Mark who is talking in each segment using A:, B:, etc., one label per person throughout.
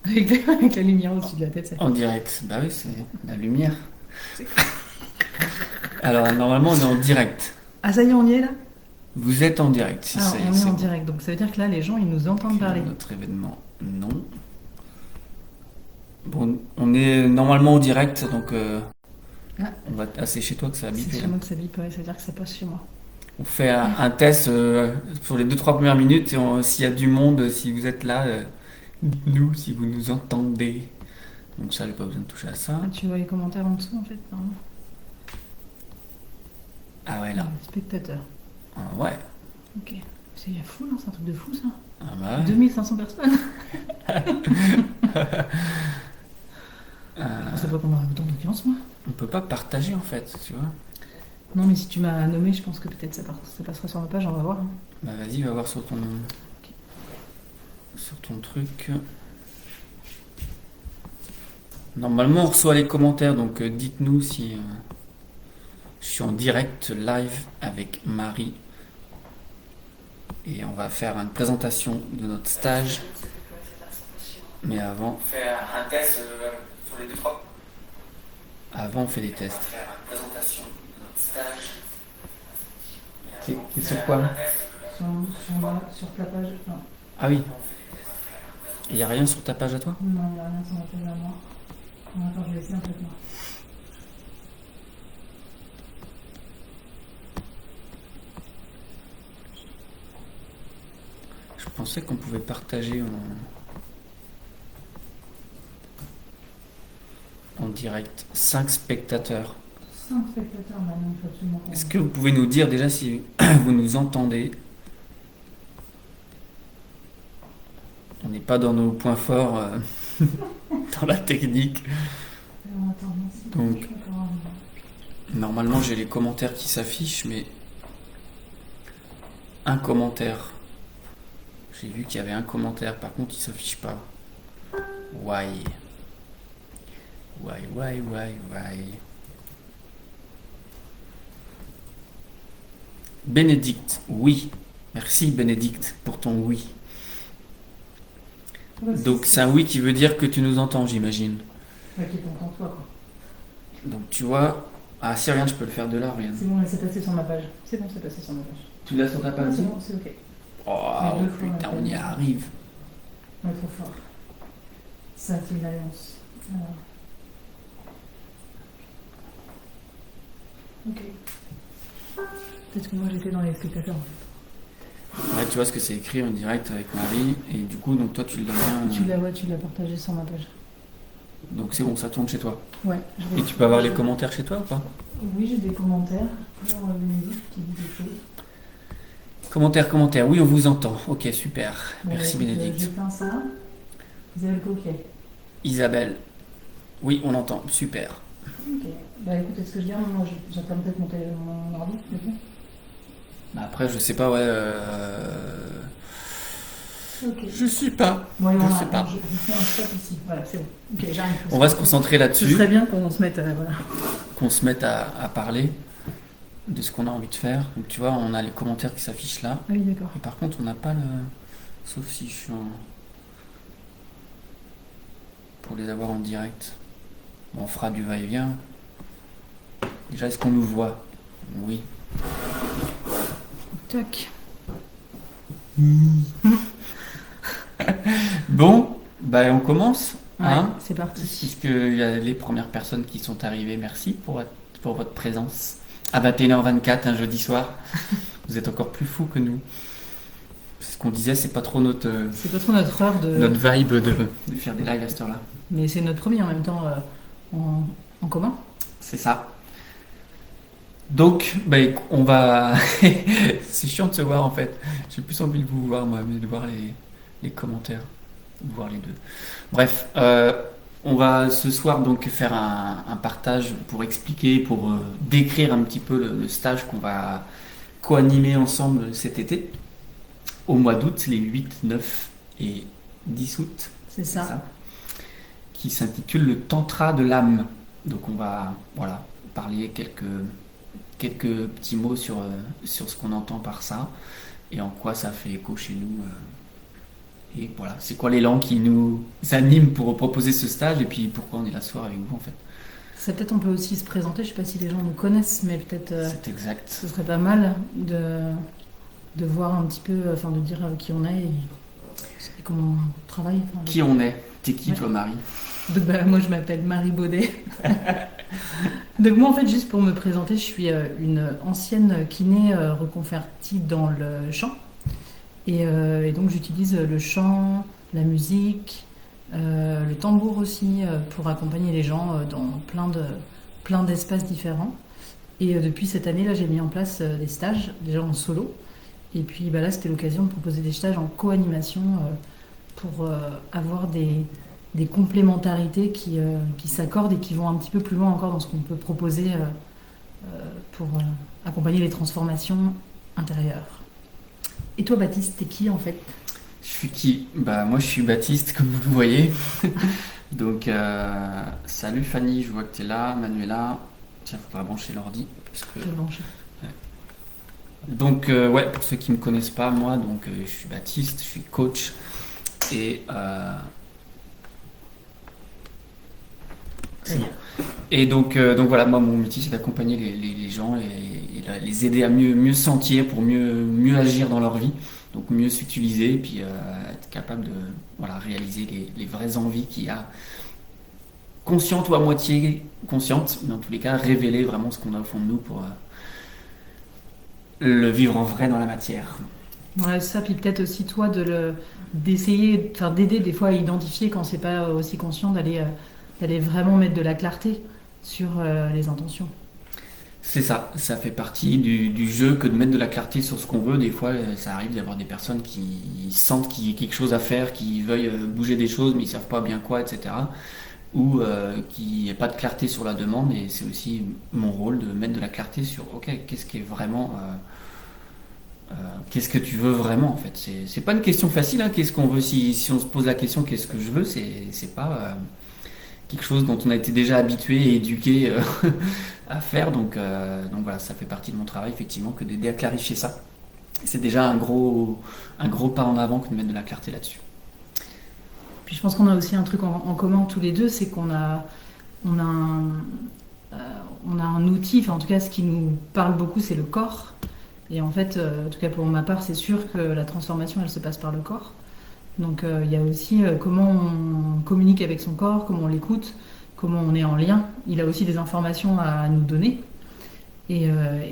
A: Avec la lumière au-dessus de la tête, ça
B: En
A: fait.
B: direct. Bah oui, c'est la lumière. Alors, normalement, on est en direct.
A: Ah, ça y est, on y est là.
B: Vous êtes en direct, si
A: Alors, on est
B: c'est
A: en
B: bon.
A: direct, donc ça veut dire que là, les gens, ils nous entendent
B: Ok,
A: parler.
B: notre événement, non. Bon, on est normalement en direct, donc
A: Ah,
B: on va. Ah, c'est chez toi que ça a
A: c'est
B: bipé
A: chez
B: là.
A: moi que ça bip, ouais, ça veut dire que ça passe chez moi.
B: On fait un test pour les 2-3 premières minutes et s'il y a du monde, si vous êtes là, nous, si vous nous entendez. Donc ça, j'ai pas besoin de toucher à ça.
A: Ah, tu vois les commentaires en dessous, en fait, normalement.
B: Ah ouais, là.
A: Ouais, spectateurs.
B: Ah, ouais.
A: Ok. Il y a fou, non? C'est un truc de fou, ça.
B: Ah bah ouais.
A: 2500 personnes. Je pensais
B: Euh,
A: pas qu'on aurait autant d'audience, moi.
B: on peut pas partager en fait, tu vois.
A: Non, mais si tu m'as nommé, je pense que peut-être ça passera sur ma page, on va voir.
B: Bah vas-y, va voir
A: Ok.
B: sur ton truc. Normalement, on reçoit les commentaires, donc dites-nous si je suis en direct live avec Marie et on va faire une présentation de notre stage. Mais avant, faire un test sur les 2-3. Avant, on fait des tests. On va faire une présentation de notre stage. C'est sur quoi?
A: Sur ta page. Non,
B: Ah oui. Il n'y a rien sur ta page à toi?
A: non, il n'y a rien sur ma page à moi. Non, attends, je vais essayer en fait, moi.
B: Je pensais qu'on pouvait partager en direct 5 spectateurs.
A: 5 spectateurs, maintenant, il faut absolument qu'on.
B: Est-ce que vous pouvez nous dire déjà si vous nous entendez? On n'est pas dans nos points forts dans la technique.
A: Alors, attends, non, c'est
B: Donc,
A: je vais pouvoir-
B: normalement, j'ai les commentaires qui s'affichent, mais un commentaire. J'ai vu qu'il y avait un commentaire, par contre, il s'affiche pas. Why? Why? Bénédicte, oui. Merci Bénédicte pour ton oui.
A: Ouais,
B: Donc c'est un oui qui veut dire que tu nous entends, j'imagine.
A: Ouais, qui t'entend toi, quoi.
B: Donc tu vois. Ah si, regarde, je peux le faire de là, regarde.
A: C'est bon, c'est passé sur ma page. C'est bon, c'est passé sur ma page.
B: Tu l'as sur ta
A: Ah,
B: page
A: c'est
B: aussi?
A: bon, c'est ok.
B: Oh
A: Mais deux fois,
B: putain, on y
A: ouais.
B: arrive.
A: Ouais, trop fort. Ça, c'est une alliance. Alors. Ok. Peut-être que moi j'étais dans les spectateurs en fait.
B: Ouais, tu vois ce que c'est écrit en direct avec Marie. Et du coup, donc toi, tu l'as bien.
A: Tu l'as partagé sur ma page.
B: Donc c'est bon, ça tourne chez toi.
A: Ouais,
B: Et tu peux avoir les commentaires chez toi ou pas?
A: Oui, j'ai des commentaires. Pour Bénédicte qui dit quelque chose.
B: Commentaire. Oui, on vous entend. Ok, super.
A: Bon, bah,
B: Merci
A: écoute,
B: Bénédicte.
A: j'éteins ça. Isabelle Coquet.
B: Isabelle. Oui, on entend. Super.
A: Ok. Bah écoute, est-ce que je dis moi j'attends peut-être mon ordi, du coup.
B: Bah, après, je sais pas, ouais.
A: Ok.
B: Je sais pas.
A: Bon,
B: Je sais pas.
A: je fais un stop ici. Voilà, c'est bon. Ok, j'arrive.
B: On va se concentrer
A: Ce
B: là-dessus,
A: serait bien qu'on se mette. Voilà.
B: qu'on se mette à parler de ce qu'on a envie de faire. Donc tu vois, on a les commentaires qui s'affichent là.
A: Ah oui, d'accord.
B: Et par contre, on n'a pas le. Sauf si je suis en. Pour les avoir en direct. Bon, on fera du va-et-vient. Déjà, est-ce qu'on nous voit? Oui.
A: Tac.
B: Bon, bah on commence.
A: Ouais,
B: Hein,
A: c'est parti.
B: puisqu'il y a les premières personnes qui sont arrivées. Merci pour votre présence. À 21h24, un jeudi soir. Vous êtes encore plus fous que nous. C'est ce qu'on disait, c'est pas trop
A: C'est pas trop notre heure de.
B: notre vibe de faire des lives à cette heure-là.
A: Mais c'est notre premier en même temps en commun.
B: C'est ça. Donc, bah, on va. C'est chiant de se voir en fait. J'ai plus envie de vous voir moi, mais de voir les commentaires. De voir les deux. Bref, on va ce soir donc faire un partage pour expliquer, pour décrire un petit peu le stage qu'on va co-animer ensemble cet été, au mois d'août, les 8, 9 et 10 août.
A: C'est ça.
B: Qui s'intitule le Tantra de l'âme. Donc on va voilà, parler quelques petits mots sur ce qu'on entend par ça et en quoi ça fait écho chez nous et voilà, c'est quoi l'élan qui nous anime pour proposer ce stage et puis pourquoi on est là ce soir avec vous en fait.
A: Ça, peut-être on peut aussi se présenter, je sais pas si les gens nous connaissent, mais peut-être
B: C'est exact.
A: ce serait pas mal de voir un petit peu, enfin de dire qui on est et comment on travaille. Enfin,
B: Qui on est? T'es qui
A: Ouais.
B: toi, Marie?
A: donc, moi je m'appelle Marie Baudet. Donc moi en fait juste pour me présenter, je suis une ancienne kiné reconvertie dans le chant. Et donc j'utilise le chant, la musique, le tambour aussi pour accompagner les gens dans plein d'espaces différents. Et depuis cette année, là, j'ai mis en place des stages, déjà en solo. Et puis bah, là, c'était l'occasion de proposer des stages en co-animation pour avoir des complémentarités qui s'accordent et qui vont un petit peu plus loin encore dans ce qu'on peut proposer pour accompagner les transformations intérieures. Et toi, Baptiste, t'es qui en fait?
B: Je suis qui? Bah moi je suis Baptiste comme vous le voyez. Donc salut Fanny, je vois que t'es là, Manuela. Tiens, faudra brancher l'ordi parce que.
A: Je vais brancher.
B: Donc ouais, pour ceux qui me connaissent pas, moi donc je suis Baptiste, je suis coach et c'est bon. Et donc voilà, moi mon métier c'est d'accompagner les gens et les aider à mieux se sentir pour mieux agir dans leur vie, donc mieux s'utiliser et puis être capable de voilà, réaliser les vraies envies qu'il y a, conscientes ou à moitié conscientes, mais en tous les cas révéler vraiment ce qu'on a au fond de nous pour le vivre en vrai dans la matière.
A: Ouais, c'est ça, puis peut-être aussi toi d'essayer, enfin d'aider des fois à identifier quand c'est pas aussi conscient d'aller vraiment mettre de la clarté sur les intentions.
B: C'est ça, ça fait partie du jeu que de mettre de la clarté sur ce qu'on veut. Des fois, ça arrive d'avoir des personnes qui sentent qu'il y a quelque chose à faire, qui veuillent bouger des choses, mais ils savent pas bien quoi, etc. Ou qu'il n'y ait pas de clarté sur la demande. Et c'est aussi mon rôle de mettre de la clarté sur, ok, qu'est-ce qui est vraiment, qu'est-ce que tu veux vraiment en fait. C'est pas une question facile, hein, qu'est-ce qu'on veut. Si on se pose la question, qu'est-ce que je veux, c'est pas quelque chose dont on a été déjà habitué et éduqué à faire. Donc voilà, ça fait partie de mon travail, effectivement, que d'aider à clarifier ça. C'est déjà un gros pas en avant que de mettre de la clarté là-dessus.
A: Puis je pense qu'on a aussi un truc en commun tous les deux, c'est on a un, euh, on a un outil, enfin en tout cas ce qui nous parle beaucoup c'est le corps. Et en fait, en tout cas pour ma part, c'est sûr que la transformation elle se passe par le corps. Donc il y a aussi comment on communique avec son corps, comment on l'écoute, comment on est en lien. Il a aussi des informations à nous donner. Et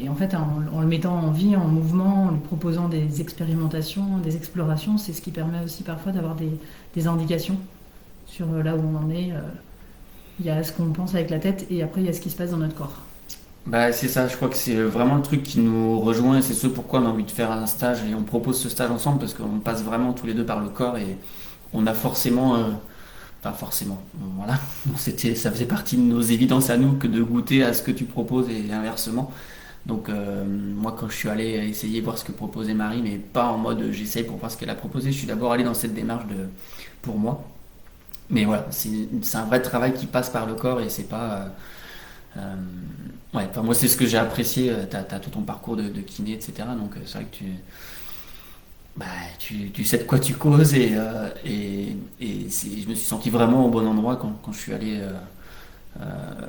A: en fait, en le mettant en vie, en mouvement, en lui proposant des expérimentations, des explorations, c'est ce qui permet aussi parfois d'avoir des indications sur là où on en est. Il y a ce qu'on pense avec la tête et après il y a ce qui se passe dans notre corps.
B: Bah, c'est ça, je crois que c'est vraiment le truc qui nous rejoint et c'est ce pourquoi on a envie de faire un stage et on propose ce stage ensemble parce qu'on passe vraiment tous les deux par le corps et on a forcément, enfin forcément, voilà, ça faisait partie de nos évidences à nous que de goûter à ce que tu proposes et inversement. Donc moi quand je suis allé essayer voir ce que proposait Marie, mais pas en mode j'essaye pour voir ce qu'elle a proposé, je suis d'abord allé dans cette démarche pour moi. Mais voilà, c'est un vrai travail qui passe par le corps et c'est pas... euh, ouais, enfin, moi c'est ce que j'ai apprécié, t'as tout ton parcours de kiné, etc. Donc c'est vrai que bah, tu sais de quoi tu causes et je me suis senti vraiment au bon endroit quand je suis allé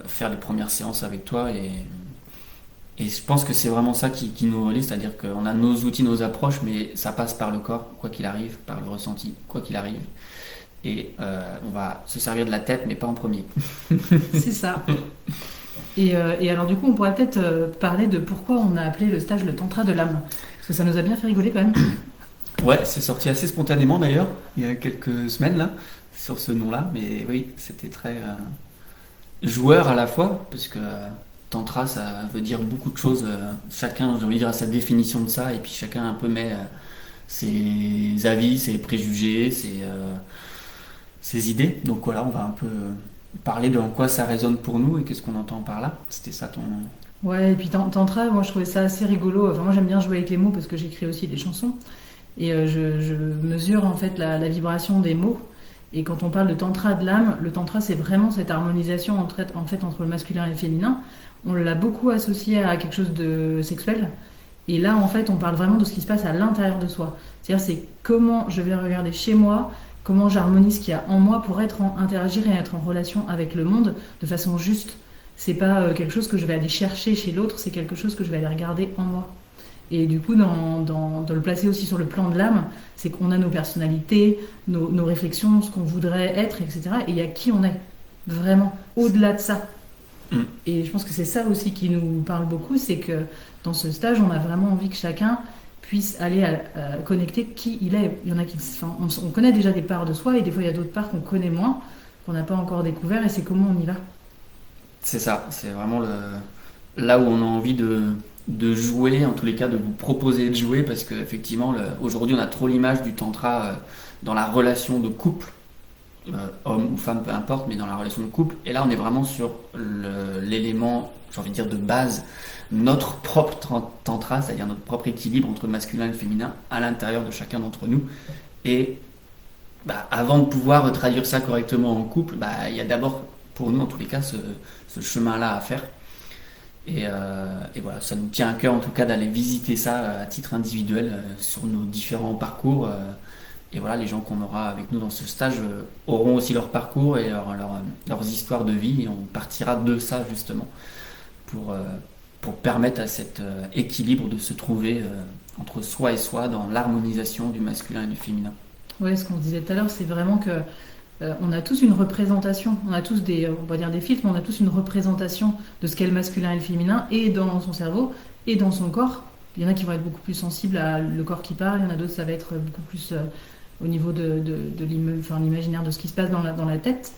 B: faire les premières séances avec toi et je pense que c'est vraiment ça qui nous relie, c'est-à-dire qu'on a nos outils, nos approches, mais ça passe par le corps, quoi qu'il arrive, par le ressenti, quoi qu'il arrive. Et on va se servir de la tête, mais pas en premier.
A: C'est ça. Et alors du coup, on pourrait peut-être parler de pourquoi on a appelé le stage le tantra de l'âme. Parce que ça nous a bien fait rigoler quand même.
B: Ouais, c'est sorti assez spontanément d'ailleurs, il y a quelques semaines là, sur ce nom-là, mais oui, c'était très joueur à la fois, parce que tantra ça veut dire beaucoup de choses, chacun, j'ai envie de dire, a sa définition de ça, et puis chacun un peu met ses avis, ses préjugés, ses idées. Donc voilà, on va un peu parler de en quoi ça résonne pour nous et qu'est-ce qu'on entend par là. C'était ça ton...
A: Ouais, et puis tantra, moi je trouvais ça assez rigolo. Enfin, moi j'aime bien jouer avec les mots parce que j'écris aussi des chansons. Et je mesure en fait la vibration des mots. Et quand on parle de tantra de l'âme, le tantra c'est vraiment cette harmonisation en fait, entre le masculin et le féminin. On l'a beaucoup associé à quelque chose de sexuel. Et là, en fait, on parle vraiment de ce qui se passe à l'intérieur de soi. C'est-à-dire, c'est comment je vais regarder chez moi, comment j'harmonise ce qu'il y a en moi pour interagir et être en relation avec le monde de façon juste. C'est pas quelque chose que je vais aller chercher chez l'autre, c'est quelque chose que je vais aller regarder en moi. Et du coup, de le placer aussi sur le plan de l'âme, c'est qu'on a nos personnalités, nos réflexions, ce qu'on voudrait être, etc. Et il y a qui on est, vraiment, au-delà de ça.
B: Mm.
A: Et je pense que c'est ça aussi qui nous parle beaucoup, c'est que dans ce stage, on a vraiment envie que chacun puisse aller à connecter qui il est. Il y en a qui, enfin, on connaît déjà des parts de soi, et des fois il y a d'autres parts qu'on connaît moins, qu'on n'a pas encore découvert, et c'est comment on y va.
B: C'est ça, c'est vraiment là où on a envie de jouer, en tous les cas de vous proposer de jouer, parce qu'effectivement, aujourd'hui on a trop l'image du tantra dans la relation de couple, homme ou femme, peu importe, mais dans la relation de couple. Et là on est vraiment sur l'élément, j'ai envie de dire, de base, notre propre tantra, c'est-à-dire notre propre équilibre entre le masculin et le féminin à l'intérieur de chacun d'entre nous. Et avant de pouvoir traduire ça correctement en couple, il y a d'abord, pour nous en tous les cas, ce chemin-là à faire. Et voilà, ça nous tient à cœur en tout cas d'aller visiter ça à titre individuel sur nos différents parcours. Et voilà, les gens qu'on aura avec nous dans ce stage auront aussi leur parcours et leurs histoires de vie. Et on partira de ça justement pour, euh, pour permettre à cet équilibre de se trouver entre soi et soi dans l'harmonisation du masculin et du féminin.
A: Ouais, ce qu'on disait tout à l'heure, c'est vraiment que on a tous une représentation, on a tous on va dire des filtres, mais on a tous une représentation de ce qu'est le masculin et le féminin, et dans son cerveau, et dans son corps. Il y en a qui vont être beaucoup plus sensibles à le corps qui parle, il y en a d'autres, ça va être beaucoup plus au niveau de l'imaginaire de ce qui se passe dans la tête.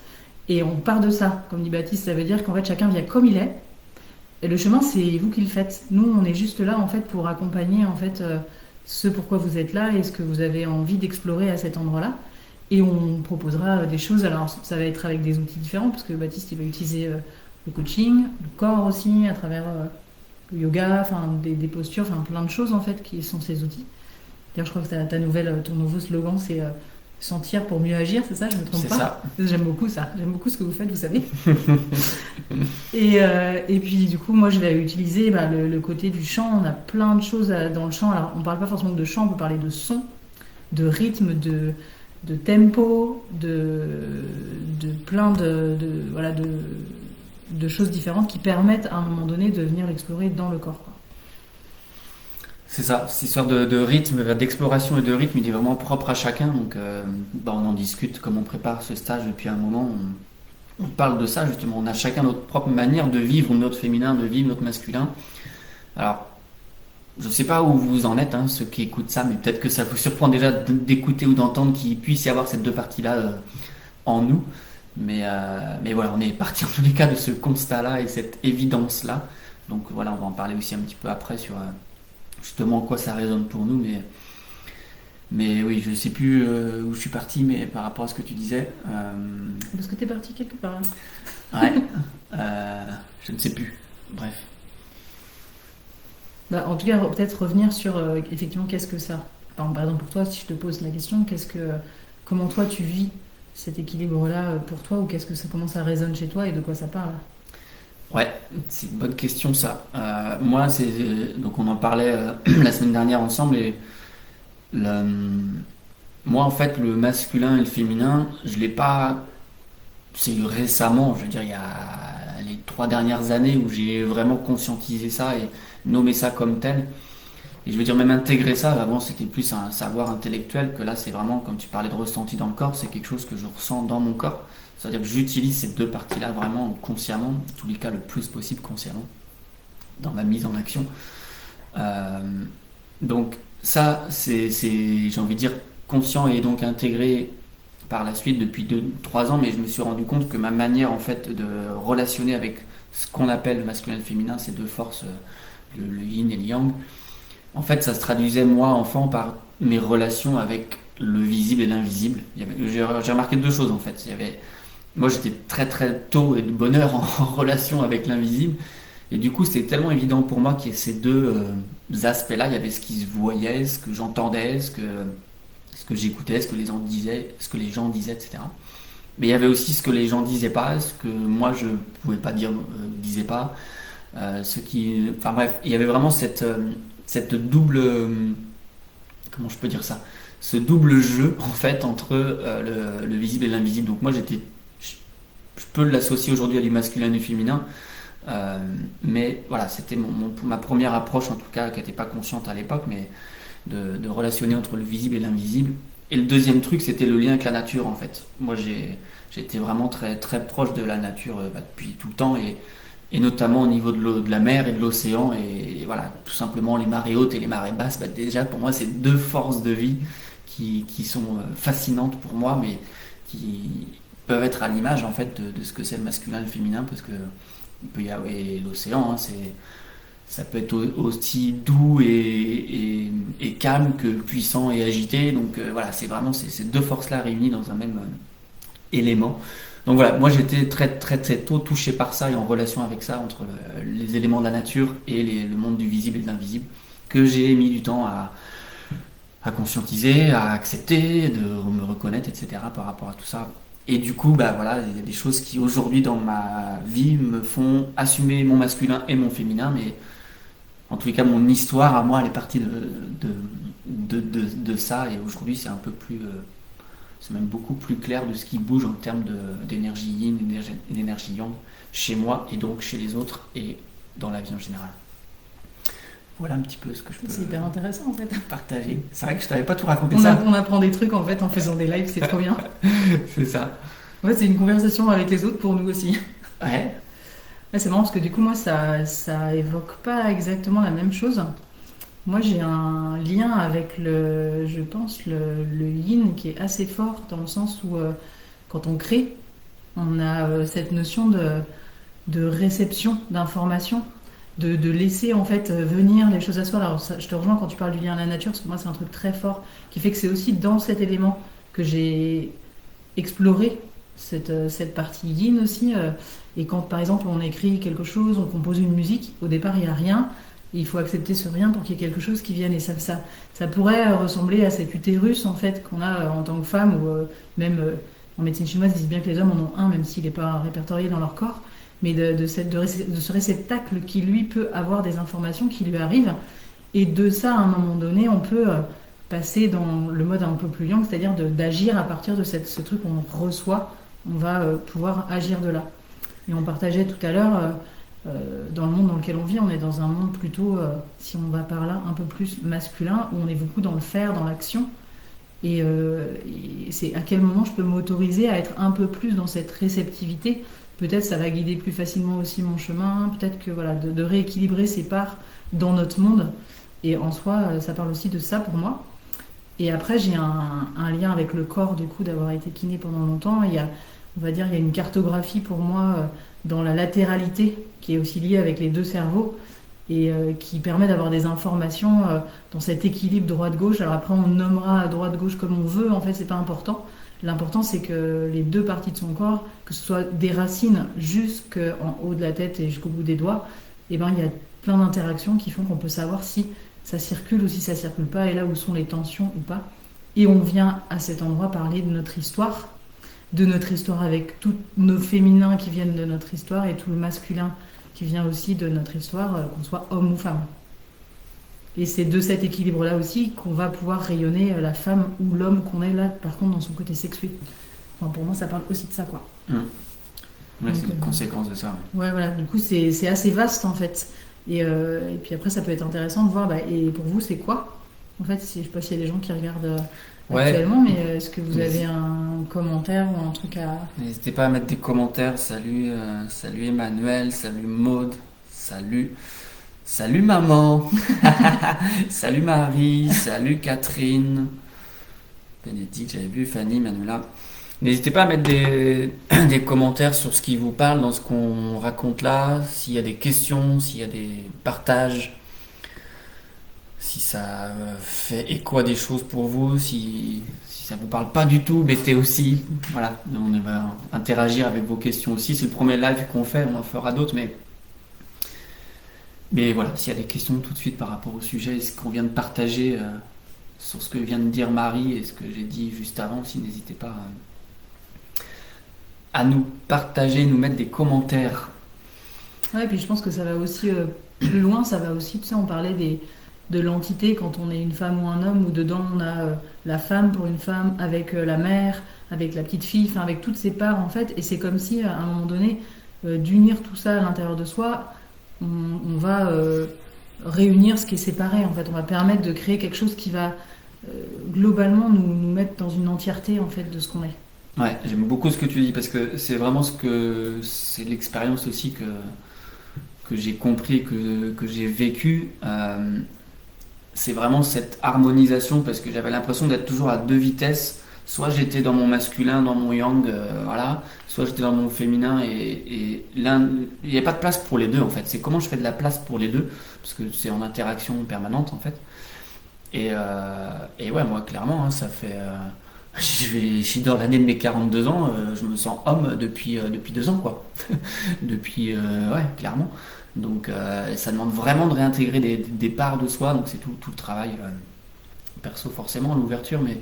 A: Et on part de ça, comme dit Baptiste, ça veut dire qu'en fait chacun vient comme il est, et le chemin c'est vous qui le faites. Nous on est juste là en fait pour accompagner en fait ce pourquoi vous êtes là et ce que vous avez envie d'explorer à cet endroit-là. Et on proposera des choses. Alors, ça va être avec des outils différents, parce que Baptiste, il va utiliser le coaching, le corps aussi, à travers le yoga, enfin, des postures, enfin, plein de choses, en fait, qui sont ces outils. D'ailleurs, je crois que ton nouveau slogan, c'est sentir pour mieux agir, c'est ça? Je me trompe
B: C'est
A: pas?
B: ça.
A: J'aime beaucoup ça. J'aime beaucoup ce que vous faites, vous savez. Et puis, du coup, moi, je vais utiliser le côté du chant. On a plein de choses dans le chant. Alors, on parle pas forcément de chant, on peut parler de son, de rythme, de tempo, de plein voilà, de choses différentes qui permettent à un moment donné de venir l'explorer dans le corps, quoi.
B: C'est ça, cette histoire de rythme, d'exploration et de rythme, il est vraiment propre à chacun. Donc, on en discute comme on prépare ce stage depuis un moment. On parle de ça justement. On a chacun notre propre manière de vivre notre féminin, de vivre notre masculin. Alors, je ne sais pas où vous en êtes, ceux qui écoutent ça, mais peut-être que ça vous surprend déjà d'écouter ou d'entendre qu'il puisse y avoir ces deux parties-là en nous. Mais voilà, on est parti en tous les cas de ce constat-là et cette évidence-là. Donc voilà, on va en parler aussi un petit peu après sur justement en quoi ça résonne pour nous. Mais oui, je ne sais plus où je suis parti, mais par rapport à ce que tu disais.
A: Parce que t'es parti quelque part.
B: Ouais, je ne sais plus. Bref.
A: En tout cas, peut-être revenir sur effectivement qu'est-ce que ça. Par exemple, pour toi, si je te pose la question, comment toi tu vis cet équilibre-là pour toi, ou comment ça résonne chez toi et de quoi ça parle?
B: Ouais, c'est une bonne question ça. Moi, donc on en parlait la semaine dernière ensemble et le- moi en fait le masculin et le féminin, je l'ai pas. C'est récemment, je veux dire il y a les 3 dernières années où j'ai vraiment conscientisé ça et nommé ça comme tel. Et je veux dire même intégrer ça. Avant c'était plus un savoir intellectuel que là c'est vraiment comme tu parlais de ressenti dans le corps, c'est quelque chose que je ressens dans mon corps. C'est-à-dire que j'utilise ces deux parties-là vraiment consciemment, en tous les cas le plus possible consciemment, dans ma mise en action. Euh, donc ça, j'ai envie de dire, conscient et donc intégré par la suite depuis 2-3 ans, mais je me suis rendu compte que ma manière en fait de relationner avec ce qu'on appelle le masculin et le féminin, ces deux forces, le yin et le yang, en fait ça se traduisait moi enfant par mes relations avec le visible et l'invisible. J'ai remarqué deux choses en fait. Moi j'étais très très tôt et de bonne heure en relation avec l'invisible. Et du coup, c'était tellement évident pour moi qu'il y ait ces deux aspects-là. Il y avait ce qui se voyait, ce que j'entendais, ce que j'écoutais, ce que les gens disaient, etc. Mais il y avait aussi ce que les gens disaient pas, ce que moi je pouvais pas dire, disais pas. Enfin bref, il y avait vraiment cette double, comment je peux dire ça, ce double jeu en fait entre le visible et l'invisible. Donc moi je peux l'associer aujourd'hui à du masculin et du féminin, mais voilà, c'était ma première approche en tout cas, qui n'était pas consciente à l'époque, mais de relationner entre le visible et l'invisible. Et le deuxième truc, c'était le lien avec la nature en fait. Moi j'étais vraiment très, très proche de la nature depuis tout le temps, et notamment au niveau de la mer et de l'océan, et voilà, tout simplement les marées hautes et les marées basses, déjà pour moi c'est deux forces de vie qui sont fascinantes pour moi, mais qui peuvent être à l'image en fait de ce que c'est le masculin et le féminin, parce que il peut y avoir l'océan, hein, ça peut être aussi doux et calme que puissant et agité. Donc voilà, c'est vraiment ces deux forces-là réunies dans un même élément. Donc voilà, moi j'étais très très très tôt touché par ça et en relation avec ça, entre les éléments de la nature et le monde du visible et de l'invisible, que j'ai mis du temps à conscientiser, à accepter, de me reconnaître, etc. par rapport à tout ça. Et du coup, voilà, il y a des choses qui aujourd'hui dans ma vie me font assumer mon masculin et mon féminin, mais en tous les cas, mon histoire à moi, elle est partie de ça, et aujourd'hui c'est un peu plus, c'est même beaucoup plus clair de ce qui bouge en termes d'énergie yin et d'énergie yang chez moi, et donc chez les autres, et dans la vie en général. Voilà un petit peu ce que je peux
A: C'est hyper intéressant en fait.
B: partager. C'est vrai que je t'avais pas tout raconté ça.
A: On apprend des trucs en fait en faisant des lives, c'est trop bien.
B: C'est ça.
A: Ouais, c'est une conversation avec les autres pour nous aussi.
B: Ouais.
A: Ouais, c'est marrant parce que du coup moi ça évoque pas exactement la même chose. Moi j'ai un lien avec je pense le yin qui est assez fort dans le sens où quand on crée, on a cette notion de réception d'informations, de laisser en fait venir les choses à soi. Alors je te rejoins quand tu parles du lien à la nature, parce que moi c'est un truc très fort qui fait que c'est aussi dans cet élément que j'ai exploré cette partie yin aussi. Et quand par exemple on écrit quelque chose, on compose une musique, au départ il n'y a rien, et il faut accepter ce rien pour qu'il y ait quelque chose qui vienne. Et ça pourrait ressembler à cet utérus en fait qu'on a en tant que femme, ou même en médecine chinoise ils disent bien que les hommes en ont un, même s'il n'est pas répertorié dans leur corps, mais de ce réceptacle qui lui peut avoir des informations qui lui arrivent. Et de ça, à un moment donné, on peut passer dans le mode un peu plus yang, c'est-à-dire d'agir à partir de ce truc qu'on reçoit, on va pouvoir agir de là. Et on partageait tout à l'heure, dans le monde dans lequel on vit, on est dans un monde plutôt, si on va par là, un peu plus masculin, où on est beaucoup dans le faire, dans l'action. Et c'est à quel moment je peux m'autoriser à être un peu plus dans cette réceptivité. Peut-être ça va guider plus facilement aussi mon chemin, peut-être que voilà, de rééquilibrer ces parts dans notre monde. Et en soi, ça parle aussi de ça pour moi. Et après, j'ai un lien avec le corps, du coup, d'avoir été kiné pendant longtemps. On va dire, il y a une cartographie pour moi dans la latéralité, qui est aussi liée avec les deux cerveaux, et qui permet d'avoir des informations dans cet équilibre droite-gauche. Alors après, on nommera droite-gauche comme on veut, en fait, c'est pas important. L'important, c'est que les deux parties de son corps, que ce soit des racines jusqu'en haut de la tête et jusqu'au bout des doigts, il y a plein d'interactions qui font qu'on peut savoir si ça circule ou si ça circule pas, et là où sont les tensions ou pas. Et on vient à cet endroit parler de notre histoire avec tous nos féminins qui viennent de notre histoire et tout le masculin qui vient aussi de notre histoire, qu'on soit homme ou femme. Et c'est de cet équilibre-là aussi qu'on va pouvoir rayonner la femme ou l'homme qu'on est là, par contre, dans son côté sexué. Enfin, pour moi, ça parle aussi de ça, quoi.
B: Ouais, c'est une conséquence de ça.
A: Ouais, voilà. Du coup, c'est assez vaste, en fait. Et puis après, ça peut être intéressant de voir, et pour vous, c'est quoi? En fait, je sais pas s'il y a des gens qui regardent actuellement, mais est-ce que vous avez un commentaire ou un truc à...
B: N'hésitez pas à mettre des commentaires. Salut Emmanuel, salut Maude, salut maman, salut Marie, salut Catherine, Bénédicte, j'avais vu, Fanny, Manuela. N'hésitez pas à mettre des commentaires sur ce qui vous parle dans ce qu'on raconte là, s'il y a des questions, s'il y a des partages, si ça fait écho à des choses pour vous, si ça vous parle pas du tout, mettez aussi. Voilà, on va interagir avec vos questions aussi. C'est le premier live qu'on fait, on en fera d'autres, mais voilà, s'il y a des questions tout de suite par rapport au sujet, ce qu'on vient de partager sur ce que vient de dire Marie et ce que j'ai dit juste avant, aussi n'hésitez pas à nous partager, nous mettre des commentaires.
A: Ouais, et puis je pense que ça va aussi plus loin, ça va aussi, tu sais, on parlait de l'entité quand on est une femme ou un homme, où dedans on a la femme pour une femme, avec la mère, avec la petite fille, enfin avec toutes ces parts en fait. Et c'est comme si à un moment donné, d'unir tout ça à l'intérieur de soi, on va réunir ce qui est séparé en fait. On va permettre de créer quelque chose qui va globalement nous mettre dans une entièreté en fait de ce qu'on est.
B: Ouais, j'aime beaucoup ce que tu dis parce que c'est vraiment c'est l'expérience aussi que j'ai compris, que j'ai vécu. C'est vraiment cette harmonisation parce que j'avais l'impression d'être toujours à deux vitesses. Soit j'étais dans mon masculin, dans mon yang, voilà, soit j'étais dans mon féminin et l'un, il n'y a pas de place pour les deux en fait. C'est comment je fais de la place pour les deux parce que c'est en interaction permanente en fait. Et ouais, moi clairement, hein, ça fait. Je suis dans l'année de mes 42 ans, je me sens homme depuis 2 ans quoi. Ouais, clairement. Donc ça demande vraiment de réintégrer des parts de soi, donc c'est tout le travail perso forcément, l'ouverture, mais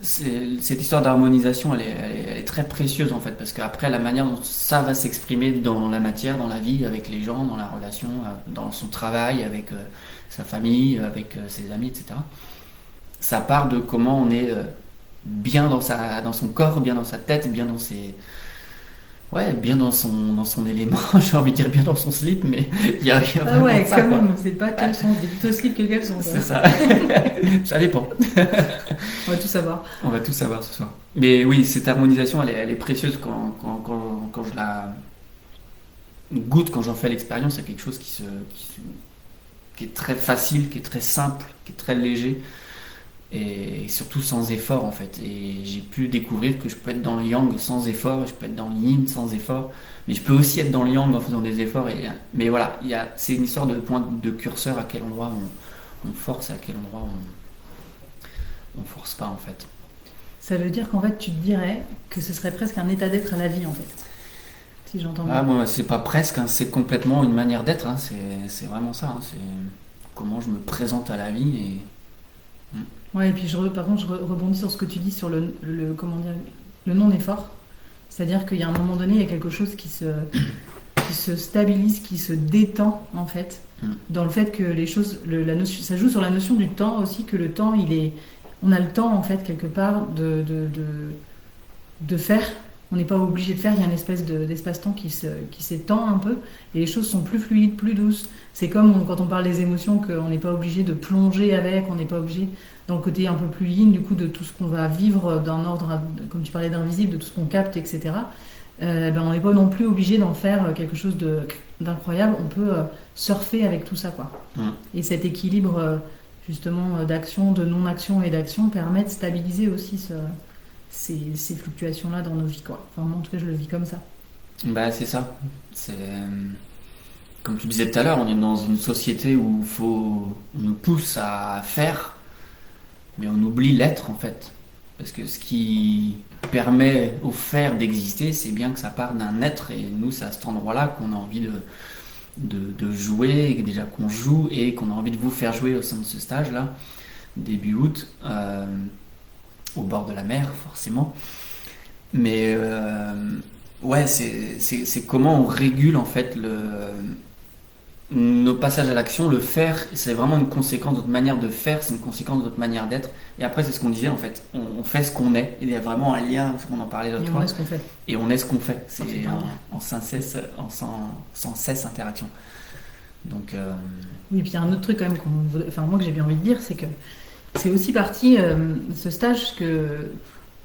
B: cette histoire d'harmonisation elle est très précieuse en fait, parce qu'après la manière dont ça va s'exprimer dans la matière, dans la vie, avec les gens, dans la relation, dans son travail, avec sa famille, avec ses amis, etc. Ça part de comment on est bien dans son corps, bien dans sa tête, bien dans ses... Ouais, bien dans son élément, j'ai envie de dire bien dans son slip, mais il y a vraiment
A: ouais,
B: ça,
A: quand
B: quoi.
A: même, c'est pas caleçon, c'est plutôt slip que caleçon.
B: C'est ça. Ça dépend.
A: On va tout savoir.
B: On va tout savoir ce soir. Mais oui, cette harmonisation, elle est précieuse quand je la goûte, quand j'en fais l'expérience. C'est quelque chose qui est très facile, qui est très simple, qui est très léger. Et surtout sans effort en fait. Et j'ai pu découvrir que je peux être dans le yang sans effort, je peux être dans le yin sans effort, mais je peux aussi être dans le yang en faisant des efforts. Mais voilà, c'est une histoire de point de curseur, à quel endroit on force et à quel endroit on force pas en fait.
A: Ça veut dire qu'en fait tu te dirais que ce serait presque un état d'être à la vie en fait, si j'entends bien.
B: Ah moi c'est pas presque, hein, c'est complètement une manière d'être, hein, c'est vraiment ça, hein, c'est comment je me présente à la vie et...
A: Ouais, et puis par contre, je rebondis sur ce que tu dis sur comment dire, le non-effort. C'est-à-dire qu'il y a un moment donné, il y a quelque chose qui se stabilise, qui se détend, en fait, dans le fait que les choses, ça joue sur la notion du temps aussi, que le temps, on a le temps, en fait, quelque part, de faire. On n'est pas obligé de faire, il y a une espèce d'espace-temps qui s'étend un peu, et les choses sont plus fluides, plus douces. C'est comme quand on parle des émotions, qu'on n'est pas obligé de plonger avec, on n'est pas obligé, dans le côté un peu plus yin, du coup, de tout ce qu'on va vivre d'un ordre, comme tu parlais d'invisible, de tout ce qu'on capte, etc. On n'est pas non plus obligé d'en faire quelque chose d'incroyable, on peut surfer avec tout ça, quoi. Et cet équilibre, justement, d'action, de non-action et d'action permet de stabiliser aussi ces fluctuations-là dans nos vies, quoi. Enfin, moi, en tout cas, je le vis comme ça.
B: Bah, c'est ça. C'est... Comme tu disais tout à l'heure, on est dans une société où on nous pousse à faire, mais on oublie l'être en fait. Parce que ce qui permet au faire d'exister, c'est bien que ça part d'un être, et nous, c'est à cet endroit-là qu'on a envie de jouer, et déjà qu'on joue, et qu'on a envie de vous faire jouer au sein de ce stage-là, début août, au bord de la mer, forcément. Mais ouais, c'est comment on régule en fait nos passages à l'action. Le faire, c'est vraiment une conséquence de notre manière de faire, c'est une conséquence de notre manière d'être. Et après, c'est ce qu'on disait en fait, on fait ce qu'on est. Et il y a vraiment un lien, ce qu'on en parlait l'autre fois.
A: Et on est ce qu'on fait.
B: Et on est ce qu'on fait. C'est sans cesse interaction. Donc,
A: oui, puis il y a un autre truc quand même, moi que j'ai bien envie de dire, c'est que c'est aussi parti, ce stage, que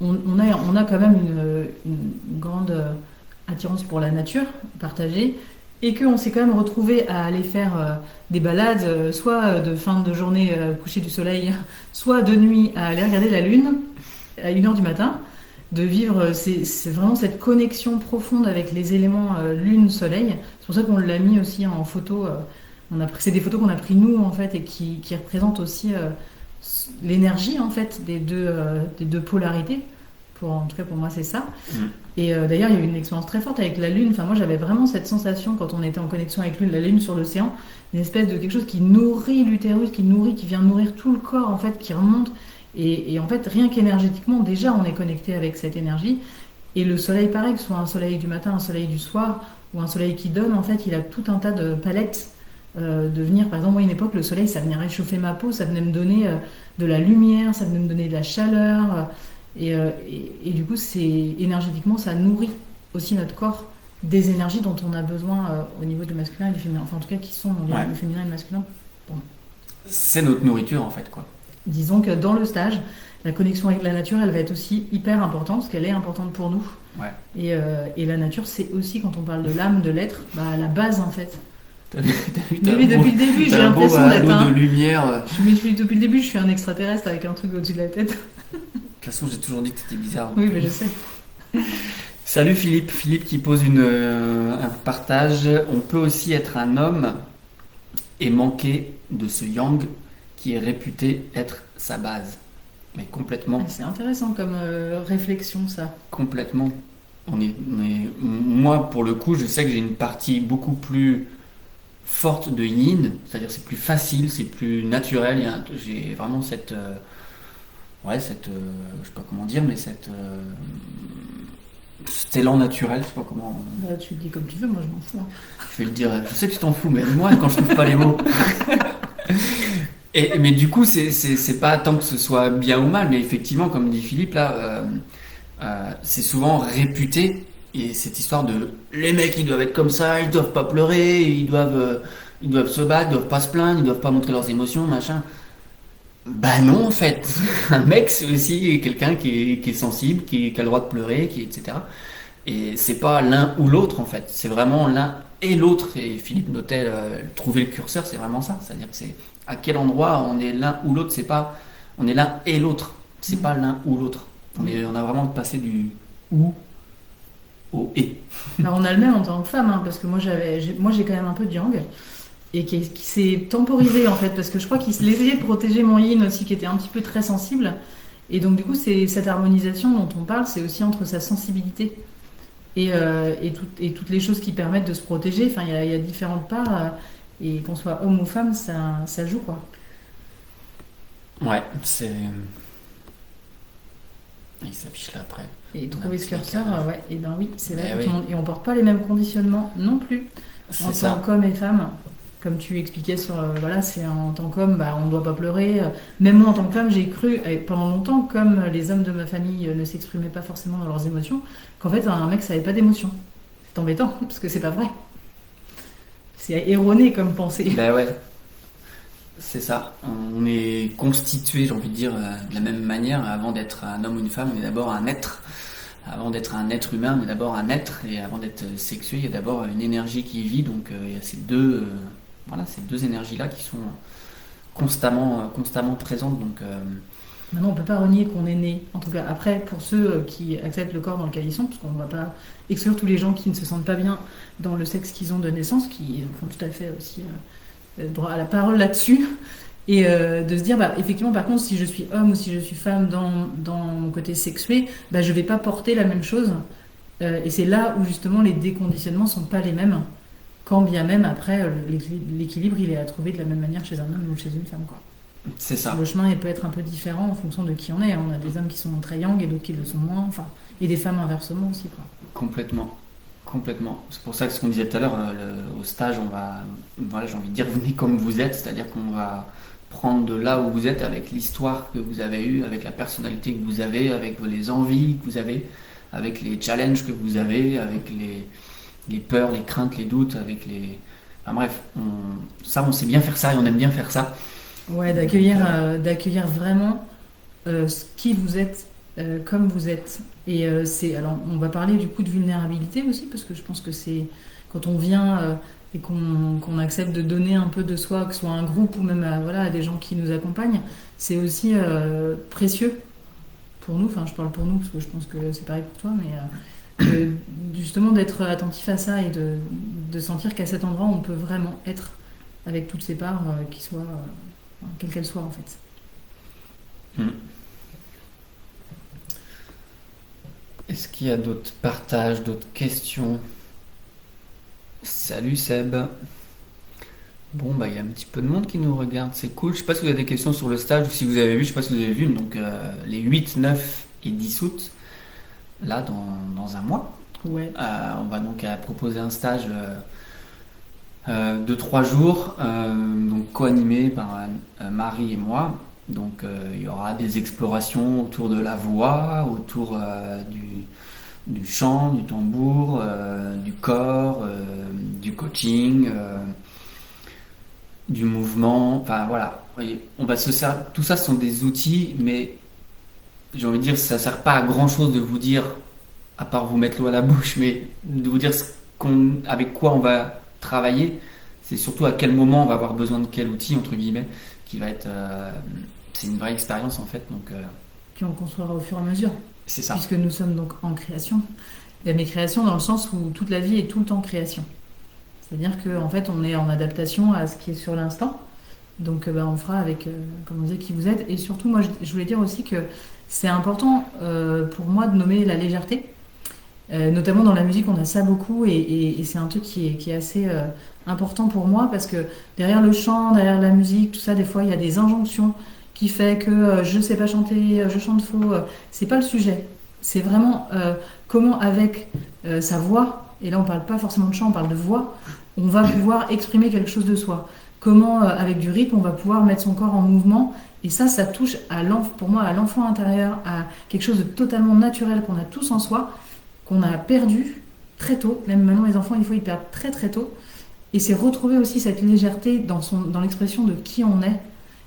A: on a quand même une grande attirance pour la nature partagée, et qu'on s'est quand même retrouvé à aller faire des balades, soit de fin de journée coucher du soleil, soit de nuit à aller regarder la lune à 1h du matin, de vivre c'est vraiment cette connexion profonde avec les éléments lune-soleil. C'est pour ça qu'on l'a mis aussi en photo. C'est des photos qu'on a pris nous en fait, et qui représentent aussi l'énergie en fait des deux polarités. En tout cas pour moi c'est ça. Et d'ailleurs il y a eu une expérience très forte avec la lune. Enfin moi j'avais vraiment cette sensation quand on était en connexion avec la lune sur l'océan, une espèce de quelque chose qui nourrit l'utérus, qui vient nourrir tout le corps en fait, qui remonte. Et en fait rien qu'énergétiquement déjà on est connecté avec cette énergie. Et le soleil pareil, que ce soit un soleil du matin, un soleil du soir ou un soleil qui donne, en fait il a tout un tas de palettes de venir, par exemple, moi, à une époque, le soleil, ça venait réchauffer ma peau, ça venait me donner de la lumière, ça venait me donner de la chaleur. Et du coup, énergétiquement, ça nourrit aussi notre corps des énergies dont on a besoin au niveau du masculin et du féminin. Enfin, en tout cas, qui sont
B: Ouais.
A: le féminin et le masculin. Bon.
B: C'est notre nourriture en fait, quoi.
A: Disons que dans le stage, la connexion avec la nature, elle va être aussi hyper importante, parce qu'elle est importante pour nous.
B: Ouais.
A: Et la nature, c'est aussi, quand on parle de l'âme, de l'être, la base, en fait.
B: T'as vu,
A: Mais depuis le début, j'ai
B: t'as un beau
A: l'impression d'être
B: halo de
A: un...
B: lumière.
A: Depuis le début, je suis un extraterrestre avec un truc au-dessus de la tête.
B: De toute façon, j'ai toujours dit que c'était bizarre.
A: Oui, mais je sais.
B: Salut Philippe. Philippe qui pose un partage. On peut aussi être un homme et manquer de ce yang qui est réputé être sa base. Mais complètement,
A: C'est intéressant comme réflexion, ça.
B: complètement. Moi, pour le coup, je sais que j'ai une partie beaucoup plus forte de yin, c'est-à-dire c'est plus facile, c'est plus naturel. J'ai vraiment je sais pas comment dire, mais cet élan naturel, je sais pas comment.
A: Tu le dis comme tu veux, moi je m'en fous.
B: Je vais le dire. Je sais que tu t'en fous, mais moi, quand je trouve pas les mots. Mais du coup, c'est pas tant que ce soit bien ou mal, mais effectivement, comme dit Philippe là, c'est souvent réputé et cette histoire de les mecs ils doivent être comme ça, ils doivent pas pleurer, ils doivent se battre, ils doivent pas se plaindre, ils doivent pas montrer leurs émotions, machin. Bah non en fait, un mec c'est aussi quelqu'un qui est sensible, qui a le droit de pleurer, etc. Et c'est pas l'un ou l'autre en fait, c'est vraiment l'un et l'autre. Et Philippe notait trouver le curseur, c'est vraiment ça, c'est-à-dire que c'est à quel endroit on est l'un ou l'autre, c'est pas on est l'un et l'autre, c'est pas l'un ou l'autre. On a vraiment passé du ou au et.
A: On a le même en tant que femme, hein, parce que moi j'ai quand même un peu de yang et qui s'est temporisé en fait, parce que je crois qu'il essayait de protéger mon yin aussi, qui était un petit peu très sensible. Et donc du coup, c'est cette harmonisation dont on parle, c'est aussi entre sa sensibilité et toutes les choses qui permettent de se protéger. Enfin, il y a différentes parts, et qu'on soit homme ou femme, ça joue quoi.
B: Ouais, c'est. Il s'affiche là après.
A: Et trouver ce curseur, ouais, et ben oui, c'est vrai.
B: Eh oui.
A: Et on porte pas les mêmes conditionnements non plus en
B: C'est
A: tant
B: ça.
A: qu'homme et femme. Comme tu expliquais voilà, c'est en tant qu'homme, on ne doit pas pleurer. Même moi, en tant que femme, j'ai cru, pendant longtemps, comme les hommes de ma famille ne s'exprimaient pas forcément dans leurs émotions, qu'en fait, un mec, ça n'avait pas d'émotions. C'est embêtant, parce que c'est pas vrai. C'est erroné comme pensée.
B: Ben ouais, c'est ça. On est constitué, j'ai envie de dire, de la même manière. Avant d'être un homme ou une femme, on est d'abord un être. Avant d'être un être humain, on est d'abord un être. Et avant d'être sexué, il y a d'abord une énergie qui vit. Donc il y a ces deux énergies-là qui sont constamment présentes. Donc
A: Maintenant, on ne peut pas renier qu'on est né. En tout cas, après, pour ceux qui acceptent le corps dans lequel ils sont, parce qu'on ne va pas exclure tous les gens qui ne se sentent pas bien dans le sexe qu'ils ont de naissance, qui font tout à fait aussi droit à la parole là-dessus, et de se dire, effectivement, par contre, si je suis homme ou si je suis femme dans mon côté sexué, je ne vais pas porter la même chose. Et c'est là où justement les déconditionnements ne sont pas les mêmes, quand bien même après, l'équilibre, il est à trouver de la même manière chez un homme ou chez une femme, quoi.
B: c'est ça.
A: Le chemin il peut être un peu différent en fonction de qui on est. On a des hommes qui sont très yang et d'autres qui le sont moins. Enfin, et des femmes inversement aussi, quoi.
B: Complètement. Complètement. C'est pour ça que ce qu'on disait tout à l'heure, au stage, j'ai envie de dire, venez comme vous êtes, c'est-à-dire qu'on va prendre de là où vous êtes avec l'histoire que vous avez eue, avec la personnalité que vous avez, avec les envies que vous avez, avec les challenges que vous avez, avec les peurs, les craintes, les doutes, enfin bref, on sait bien faire ça et on aime bien faire ça.
A: Ouais, d'accueillir vraiment qui vous êtes, comme vous êtes. Et alors, on va parler du coup de vulnérabilité aussi, parce que je pense que c'est quand on vient et qu'on accepte de donner un peu de soi, que ce soit à un groupe ou même à des gens qui nous accompagnent, c'est aussi précieux pour nous. Enfin, je parle pour nous parce que je pense que c'est pareil pour toi, mais justement d'être attentif à ça et de sentir qu'à cet endroit, on peut vraiment être avec toutes ces parts qui soient, quelles qu'elles soient en fait.
B: Hmm. Est-ce qu'il y a d'autres partages, d'autres questions? Salut Seb. Bon, il y a un petit peu de monde qui nous regarde, c'est cool. Je sais pas si vous avez des questions sur le stage ou si vous avez vu, je sais pas si vous avez vu, donc les 8, 9 et 10 août, là dans un mois,
A: Ouais.
B: on va donc proposer un stage 2-3 jours, donc co-animés par Marie et moi. Donc il y aura des explorations autour de la voix, autour du chant, du tambour, du corps, du coaching, du mouvement. Enfin voilà, et on va se servir. Tout ça sont des outils, mais j'ai envie de dire, ça sert pas à grand chose de vous dire, à part vous mettre l'eau à la bouche, mais de vous dire avec quoi on va travailler. C'est surtout à quel moment on va avoir besoin de quel outil, entre guillemets, qui va être. C'est une vraie expérience en fait. Donc,
A: Puis on construira au fur et à mesure,
B: c'est ça.
A: puisque nous sommes donc en création. Mais création dans le sens où toute la vie est tout le temps création. C'est-à-dire qu'en fait, on est en adaptation à ce qui est sur l'instant. Donc, on fera avec, comme on disait, qui vous êtes. Et surtout, moi, je voulais dire aussi que c'est important pour moi de nommer la légèreté. Notamment dans la musique, on a ça beaucoup. Et c'est un truc qui est assez important pour moi parce que derrière le chant, derrière la musique, tout ça, des fois, il y a des injonctions qui fait que je sais pas chanter, je chante faux. C'est pas le sujet. C'est vraiment comment, avec sa voix, et là on parle pas forcément de chant, on parle de voix, on va pouvoir exprimer quelque chose de soi. Comment, avec du rythme, on va pouvoir mettre son corps en mouvement. Et ça touche pour moi à l'enfant intérieur, à quelque chose de totalement naturel qu'on a tous en soi, qu'on a perdu très tôt. Même maintenant, les enfants, des fois, ils perdent très très tôt. Et c'est retrouver aussi cette légèreté dans l'expression de qui on est,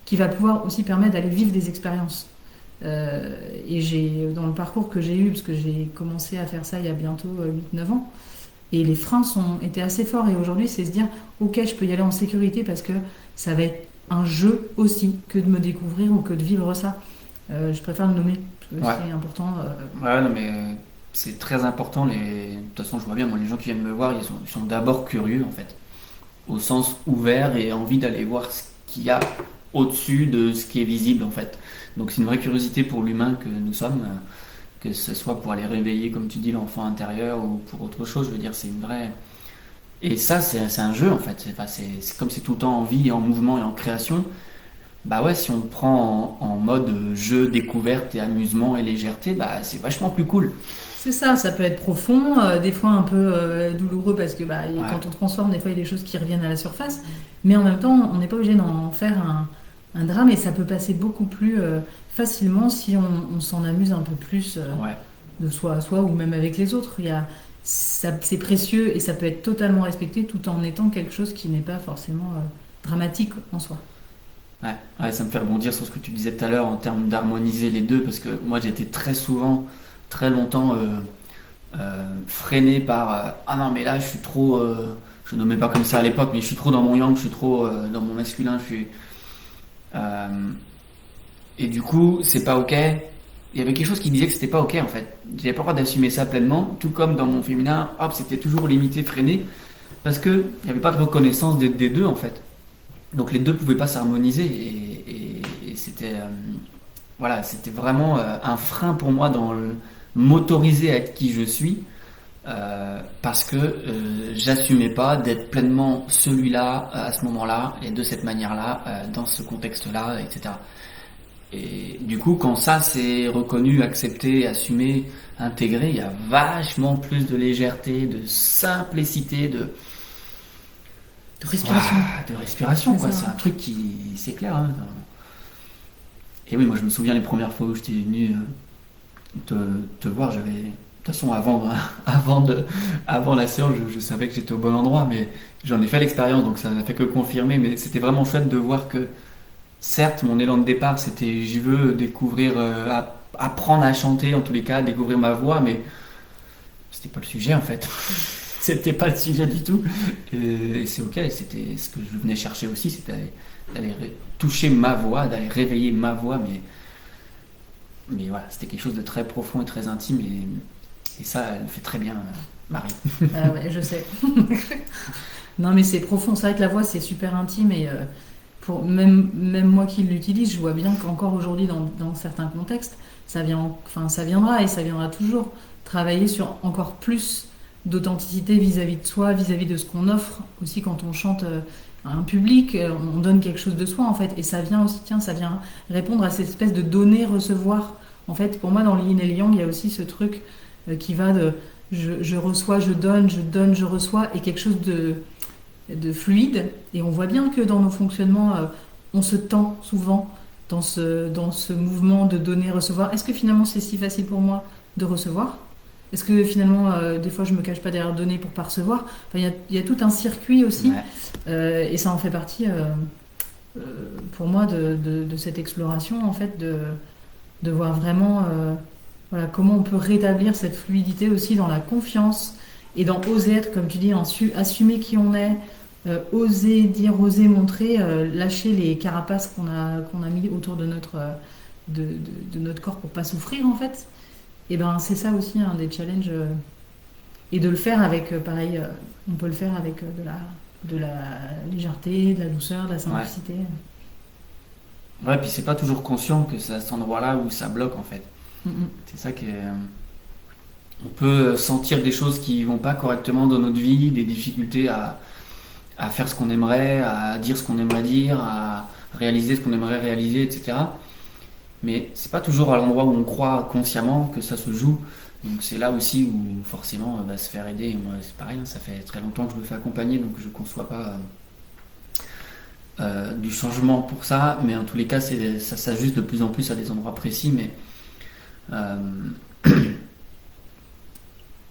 A: qui va pouvoir aussi permettre d'aller vivre des expériences. Et dans le parcours que j'ai eu, parce que j'ai commencé à faire ça il y a bientôt 8-9 ans, et les freins étaient assez forts. Et aujourd'hui, c'est se dire, ok, je peux y aller en sécurité parce que ça va être un jeu aussi que de me découvrir ou que de vivre ça. Je préfère le nommer parce que
B: Ouais.
A: c'est important.
B: Ouais, non, mais c'est très important. De toute façon, je vois bien, moi, les gens qui viennent me voir, ils sont d'abord curieux, en fait, au sens ouvert et envie d'aller voir ce qu'il y a au-dessus de ce qui est visible, en fait. Donc, c'est une vraie curiosité pour l'humain que nous sommes, que ce soit pour aller réveiller, comme tu dis, l'enfant intérieur ou pour autre chose. Je veux dire, c'est une vraie. Et ça, c'est un jeu, en fait. Enfin, c'est comme c'est tout le temps en vie, en mouvement et en création. Bah ouais, si on le prend en mode jeu, découverte et amusement et légèreté, bah c'est vachement plus cool.
A: C'est ça, ça peut être profond, des fois un peu douloureux parce que
B: Ouais,
A: quand on transforme, des fois il y a des choses qui reviennent à la surface, mais en même temps, on n'est pas obligé d'en faire un drame et ça peut passer beaucoup plus facilement si on s'en amuse un peu plus
B: ouais,
A: de soi à soi ou même avec les autres. C'est précieux et ça peut être totalement respecté tout en étant quelque chose qui n'est pas forcément dramatique en soi.
B: ouais, ouais, ça me fait rebondir sur ce que tu disais tout à l'heure en termes d'harmoniser les deux, parce que moi j'ai été très souvent, très longtemps freiné par ah non mais là je suis trop, je ne nommais pas comme ça à l'époque, mais je suis trop dans mon yang, je suis trop dans mon masculin, euh, et du coup c'est pas ok. Il y avait quelque chose qui disait que c'était pas ok en fait. J'avais pas le droit d'assumer ça pleinement, tout comme dans mon féminin, hop, c'était toujours limité, freiné, parce que il n'y avait pas de reconnaissance des deux en fait. Donc les deux pouvaient pas s'harmoniser et c'était voilà, c'était vraiment un frein pour moi dans m'autoriser à être qui je suis parce que j'assumais pas d'être pleinement celui-là à ce moment-là et de cette manière-là dans ce contexte-là, etc. Et du coup, quand ça c'est reconnu, accepté, assumé, intégré, il y a vachement plus de légèreté, de simplicité,
A: De respiration.
B: de respiration,
A: C'est
B: quoi.
A: ça.
B: C'est un truc qui, c'est clair. Hein. Et oui, moi je me souviens les premières fois où j'étais venu te voir, j'avais. De toute façon, avant la séance, je savais que j'étais au bon endroit, mais j'en ai fait l'expérience, donc ça n'a fait que confirmer. Mais c'était vraiment chouette de voir que, certes, mon élan de départ, c'était je veux découvrir, apprendre à chanter, en tous les cas, découvrir ma voix, mais c'était pas le sujet en fait. C'était pas le sujet du tout. Et c'est ok, c'était ce que je venais chercher aussi, c'était d'aller toucher ma voix, d'aller réveiller ma voix, mais voilà, c'était quelque chose de très profond et très intime, et ça, elle le fait très bien, Marie.
A: Ah ouais, je sais. Non, mais c'est profond. C'est vrai que la voix, c'est super intime et pour même moi qui l'utilise, je vois bien qu'encore aujourd'hui, dans certains contextes, ça viendra et ça viendra toujours travailler sur encore plus d'authenticité vis-à-vis de soi, vis-à-vis de ce qu'on offre aussi quand on chante à un public, on donne quelque chose de soi en fait, et ça vient aussi, tiens, ça vient répondre à cette espèce de donner-recevoir. En fait, pour moi, dans le yin et le yang, il y a aussi ce truc qui va de je reçois, je donne, je reçois, et quelque chose de fluide. Et on voit bien que dans nos fonctionnements, on se tend souvent dans ce mouvement de donner-recevoir. Est-ce que finalement c'est si facile pour moi de recevoir? Est-ce que finalement, des fois, je me cache pas derrière donner pour pas recevoir? Enfin, il y a tout un circuit aussi, et ça en fait partie, pour moi, de cette exploration, en fait, de voir vraiment voilà, comment on peut rétablir cette fluidité aussi dans la confiance et dans oser être, comme tu dis, assumer qui on est, oser dire, oser montrer, lâcher les carapaces qu'on a mis autour de de notre corps pour pas souffrir, en fait. Et ben c'est ça aussi un des challenges, et de le faire avec pareil, on peut le faire avec de la légèreté, de la douceur, de la simplicité.
B: Ouais, puis c'est pas toujours conscient que c'est à cet endroit-là où ça bloque en fait.
A: Mm-mm.
B: C'est ça que on peut sentir des choses qui vont pas correctement dans notre vie, des difficultés à faire ce qu'on aimerait, à dire ce qu'on aimerait dire, à réaliser ce qu'on aimerait réaliser, etc. Mais c'est pas toujours à l'endroit où on croit consciemment que ça se joue. Donc c'est là aussi où forcément se faire aider. Moi c'est pareil, hein, ça fait très longtemps que je me fais accompagner, donc je ne conçois pas du changement pour ça. Mais en tous les cas, ça s'ajuste de plus en plus à des endroits précis. Mais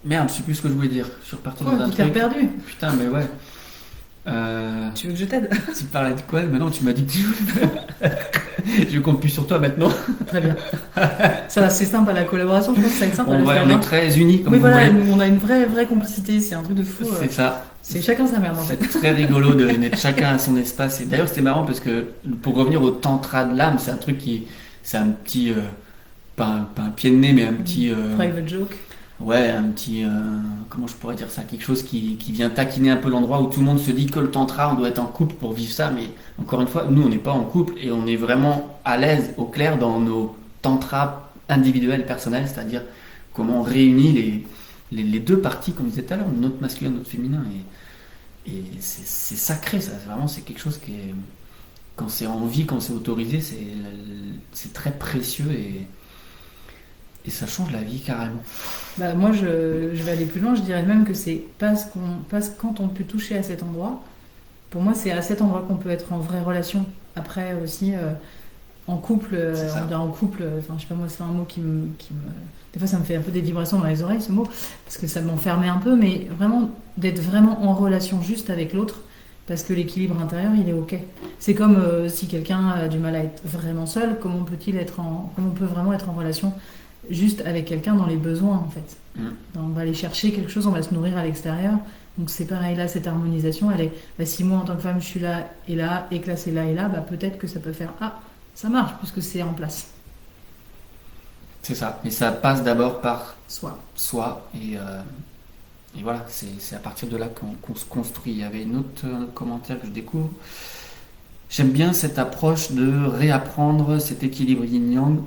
B: merde, je sais plus ce que je voulais dire. Je suis reparti dans un
A: Tu t'es
B: truc.
A: perdu.
B: Putain, mais ouais.
A: Tu veux que je t'aide?
B: Tu parlais de quoi? Maintenant, tu m'as dit que tu... Je compte plus sur toi maintenant.
A: Très bien. Ça, c'est simple à la collaboration, je pense que ça va être simple à le faire.
B: On est très unis, comme
A: Oui,
B: vous
A: voilà,
B: voulez.
A: on a une vraie complicité, c'est un truc de fou.
B: C'est ça.
A: C'est chacun sa merde en fait.
B: C'est très rigolo de mettre chacun à son espace. Et d'ailleurs, c'était marrant parce que pour revenir au tantra de l'âme, c'est un truc qui. C'est un petit. Pas un pied de nez, mais un petit.
A: Private joke.
B: Ouais, un petit. Comment je pourrais dire ça? Quelque chose qui vient taquiner un peu l'endroit où tout le monde se dit que le tantra, on doit être en couple pour vivre ça. Mais encore une fois, nous, on n'est pas en couple et on est vraiment à l'aise, au clair, dans nos tantras individuels, personnels, c'est-à-dire comment on réunit les deux parties, comme je disais tout à l'heure, notre masculin, notre féminin. Et c'est sacré, ça. Vraiment, c'est quelque chose qui est. Quand c'est en vie, quand c'est autorisé, c'est très précieux et ça change la vie carrément.
A: Bah, moi, je vais aller plus loin. Je dirais même que c'est parce quand on peut toucher à cet endroit. Pour moi, c'est à cet endroit qu'on peut être en vraie relation. Après aussi, en couple, on dit en couple. Enfin, je sais pas moi, c'est un mot qui me. Des fois, ça me fait un peu des vibrations dans les oreilles, ce mot, parce que ça m'enfermait un peu. Mais vraiment, d'être vraiment en relation juste avec l'autre, parce que l'équilibre intérieur, il est ok. C'est comme si quelqu'un a du mal à être vraiment seul. Comment on peut vraiment être en relation juste avec quelqu'un dans les besoins en fait. On va aller chercher quelque chose, on va se nourrir à l'extérieur. Donc c'est pareil là, cette harmonisation, elle est, si moi en tant que femme je suis là, et que là c'est là et là, peut-être que ça peut faire ça marche puisque c'est en place.
B: C'est ça, mais ça passe d'abord par
A: soi
B: et voilà, c'est à partir de là qu'on se construit. Il y avait un autre commentaire que je découvre. J'aime bien cette approche de réapprendre cet équilibre yin-yang.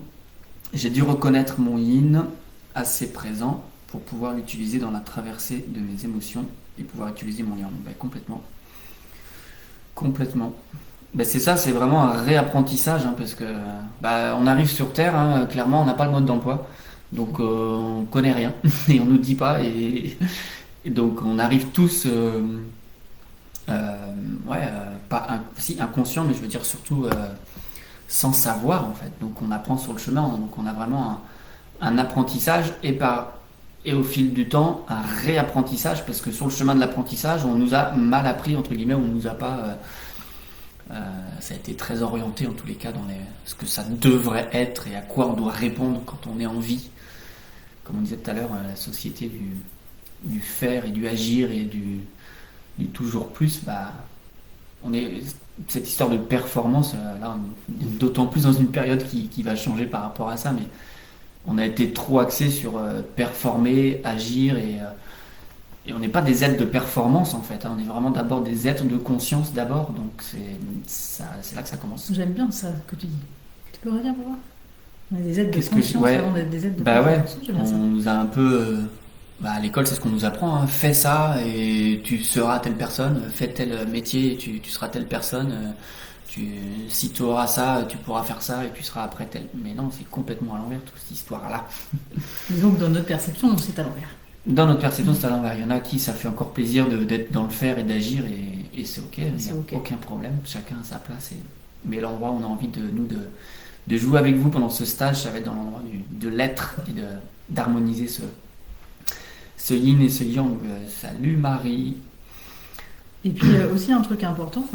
B: J'ai dû reconnaître mon yin assez présent pour pouvoir l'utiliser dans la traversée de mes émotions et pouvoir utiliser mon yang. Complètement. C'est ça, c'est vraiment un réapprentissage, hein, parce que on arrive sur Terre, hein, clairement on n'a pas le mode d'emploi, donc on connaît rien et on nous dit pas et donc on arrive tous pas inconscient, mais je veux dire surtout sans savoir en fait. Donc on apprend sur le chemin, donc on a vraiment un apprentissage et au fil du temps un réapprentissage, parce que sur le chemin de l'apprentissage on nous a mal appris entre guillemets, on nous a pas ça a été très orienté en tous les cas dans ce que ça devrait être et à quoi on doit répondre quand on est en vie. Comme on disait tout à l'heure, la société du faire et du agir et du toujours plus, on est cette histoire de performance, là, on est d'autant plus dans une période qui va changer par rapport à ça, mais on a été trop axé sur performer, agir, et on n'est pas des êtres de performance en fait, hein. On est vraiment d'abord des êtres de conscience d'abord, donc c'est là que ça commence.
A: J'aime bien ça que tu dis. Tu peux redire pour voir? On est des êtres de conscience avant d'être des êtres de performance.
B: On nous a un peu... à l'école, c'est ce qu'on nous apprend, hein. Fais ça et tu seras telle personne, fais tel métier et tu seras telle personne, si tu auras ça, tu pourras faire ça et tu seras après tel. Mais non, c'est complètement à l'envers toute cette histoire-là.
A: Disons que dans notre perception, c'est à l'envers.
B: Dans notre perception, c'est à l'envers. Il y en a qui ça fait encore plaisir d'être dans le faire et d'agir et c'est ok, il n'y a aucun problème, chacun a sa place. Mais l'endroit où on a envie de jouer avec vous pendant ce stage, ça va être dans l'endroit de l'être et d'harmoniser ce yin et ce yang. Salut Marie.
A: Et puis aussi un truc important,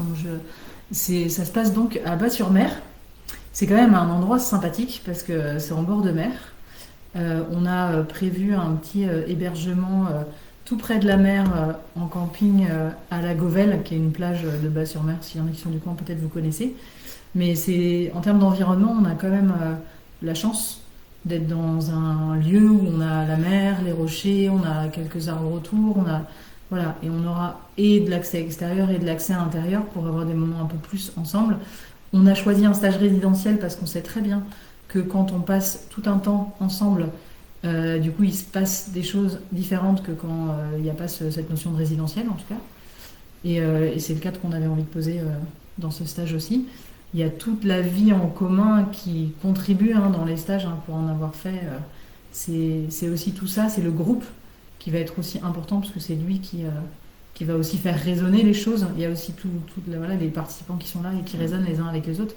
A: ça se passe donc à Bas-sur-Mer. C'est quand même un endroit sympathique parce que c'est en bord de mer. On a prévu un petit hébergement tout près de la mer en camping à la Gauvelle, qui est une plage de Bas-sur-Mer. S'il y en a qui sont du coin, peut-être vous connaissez. Mais en termes d'environnement, on a quand même la chance d'être dans un lieu où on a la mer, les rochers, on a quelques arbres autour, voilà, et on aura et de l'accès extérieur et de l'accès intérieur pour avoir des moments un peu plus ensemble. On a choisi un stage résidentiel parce qu'on sait très bien que quand on passe tout un temps ensemble, du coup, il se passe des choses différentes que quand il n'y a pas cette notion de résidentiel, en tout cas. Et c'est le cadre qu'on avait envie de poser dans ce stage aussi. Il y a toute la vie en commun qui contribue dans les stages, pour en avoir fait. C'est aussi tout ça, c'est le groupe qui va être aussi important parce que c'est lui qui va aussi faire résonner les choses. Il y a aussi les participants qui sont là et qui résonnent les uns avec les autres.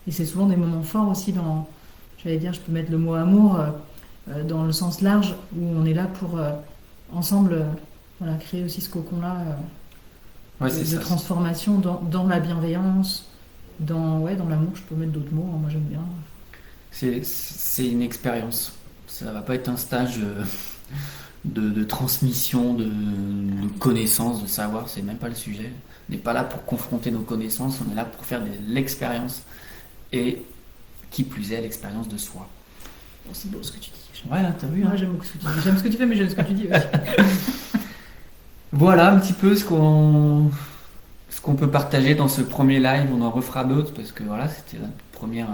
A: Et c'est souvent des moments forts aussi j'allais dire, je peux mettre le mot amour dans le sens large, où on est là pour ensemble créer aussi ce cocon-là de transformation dans la bienveillance, dans l'amour. Je peux mettre d'autres mots, moi j'aime bien.
B: C'est une expérience. Ça va pas être un stage de transmission de connaissances, de savoir, c'est même pas le sujet. On n'est pas là pour confronter nos connaissances, on est là pour faire de l'expérience et qui plus est l'expérience de soi.
A: Bon, c'est beau ce que tu dis.
B: Ouais, t'as vu.
A: J'aime beaucoup ce que tu dis. J'aime ce que tu fais, mais j'aime ce que tu dis aussi.
B: Voilà un petit peu ce qu'on peut partager dans ce premier live. On en refera d'autres parce que voilà, c'était notre premier